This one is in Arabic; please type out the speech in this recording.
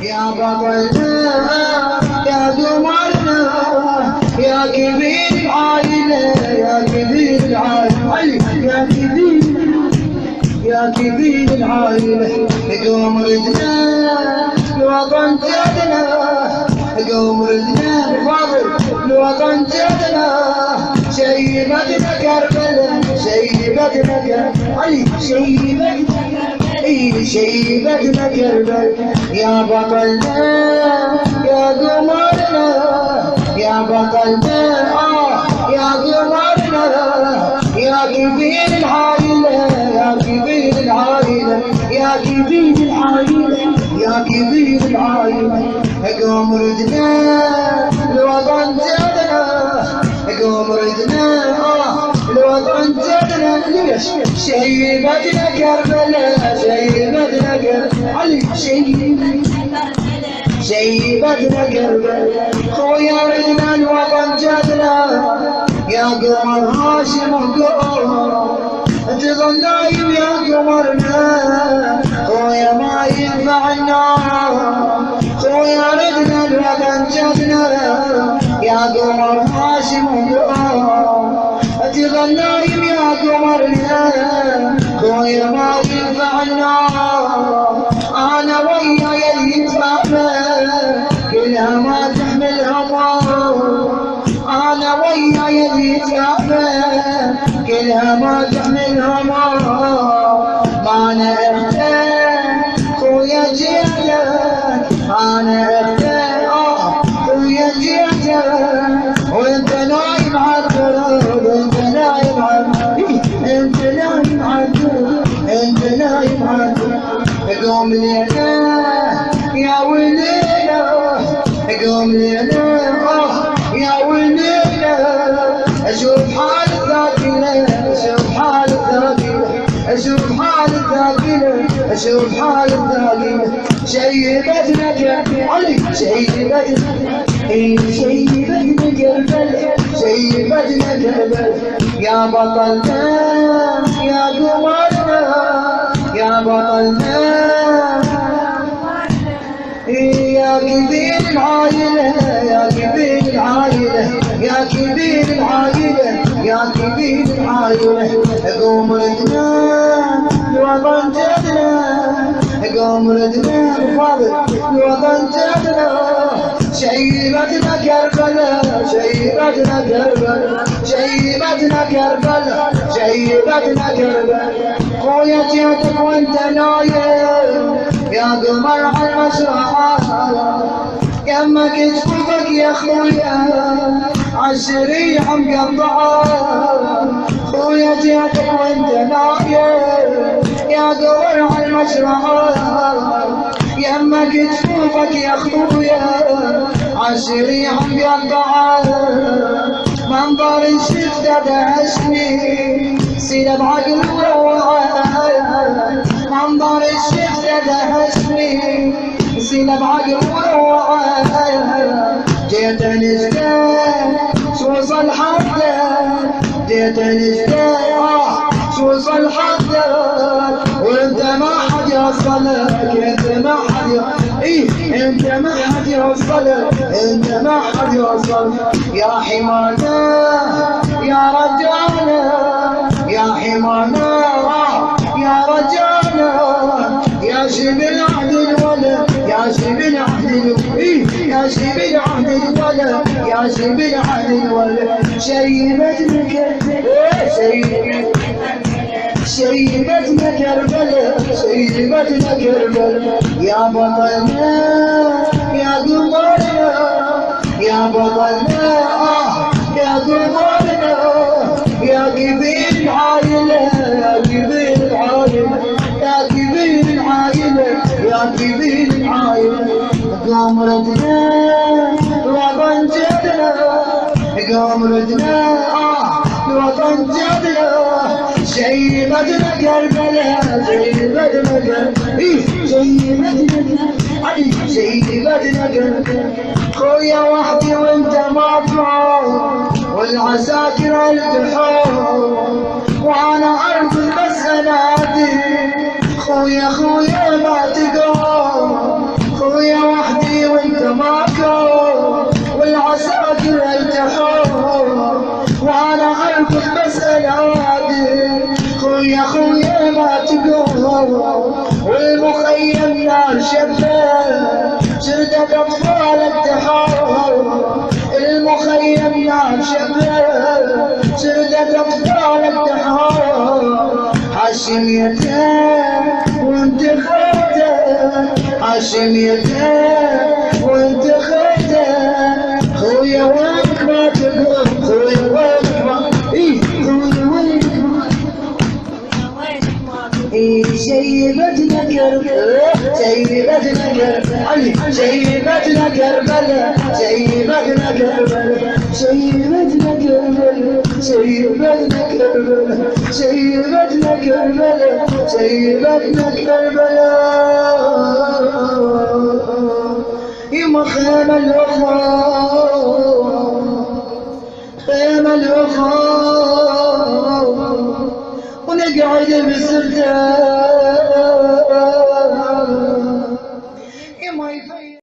يا بطلنا يا قمرنا يا كبير العائلة يا كبير العائلة يا كبير العائلة قوم ردنا الوطن جدنا قوم ردنا بالفضل الوطن جدنا شيبتنا كربلاء شيبتنا كربلاء شيبتنا كربلاء يا بطلنا يا قمرنا يا بطلنا يا قمرنا يا كبير العائلة يا كبير العائلة يا كبير العائلة يا كبير العائلة قوم ردنا الوطن جدنا قوم ردنا الوطن جدنا ليش شيبتنا كربلاء شيبتنا كربلاء شيبتنا كربلاء خويا ردنا الوطن جدنا يا قمر هاشم القمر تظل نايم يا قمرنا خويا ما ينفع النار خويا ردنا الوطن جدنا يا قمر هاشم القمر تظل نايم يا قمرنا خويا ما ينفع النار انا ويا اللي يتفاهمه كلها ما تحمل همه انا ويا اللي يتفاهمه كلها ما تحمل همه ما انا اختار خويا جيتك انا اختار خويا جيتك وانت نايم على الدرب انت نايم على انت نايم على الدرب انت نايم على الدرب قوم لينا يا ولينا قوم لينا يا ولينا اشوف حال الذاكرة اشوف حال الذاكرة اشوف حال الذاكرة اشوف حال الذاكرة شيبتنا كربلاء شيبتنا كربلاء شيبتنا كربلاء يا بطلنا يا قمرنا يا بطلنا يا كبير العائلة يا كبير العائلة يا كبير العائلة يا كبير العائلة قوم ردنا الوطن جدنا قوم ردنا بالفضل الوطن جدنا شيبتنا كربلاء شيبتنا كربلاء شيبتنا كربلاء شيبتنا كربلاء خويا جيتك وانت نايم يا قمر على المسرح يمك جفوفك يا خويا عالشريعة مقطعة خويا جيتك وانت نايم يا قمر على المسرح يمك جفوفك يا خويا عالشريعة مقطعة منظر شفته دهشني سيلة بعقل وروعة منظر شفته دهشني سيلة بعقل وروعة جيت نزلت توصل حده جيت نزلت توصل حده وانت ما حد يوصلك انت ما حد انت ما حد يوصلك انت ما حد يوصلك يا حمانا يا رجانا يا حمانا يا رجانا يا شبل عهد الولد يا شبل عهد يا شبل عهد الولد يا شبل عهد الولد شيبتنا كربلاء شيبتنا كربلاء شيبتنا كربلاء يا بطلنا يا قمرنا يا بطلنا يا قمرنا يا كبير العائلة يا كبير العائلة يا كبير العائلة يا كبير العائلة قوم ردنا الوطن جدنا قوم ردنا الوطن جدنا شيبتنا كربلاء شيبتنا كربلاء شيبتنا كربلاء خويا وحدي وانت مطلوب والعساكر الجحوم وانا ارفض بس انادي خويا ما تقوم خويا النار شباب سردت أطفالك تحاور المخيم نار شباب سردت أطفالك تحاور حاشميتك وانت خيتك حاشميتك وانت خيتك خويا وينك ما تقوم خويا وينك ما خويا وينك شيبتنا كربلاء شيبتنا كربلاء شيبتنا كربلاء شيبتنا كربلاء شيبتنا كربلاء شيبتنا كربلاء شيبتنا كربلاء شيبتنا كربلاء يا مخيم الوفاء خيم الوفاء ونقعد بسرداب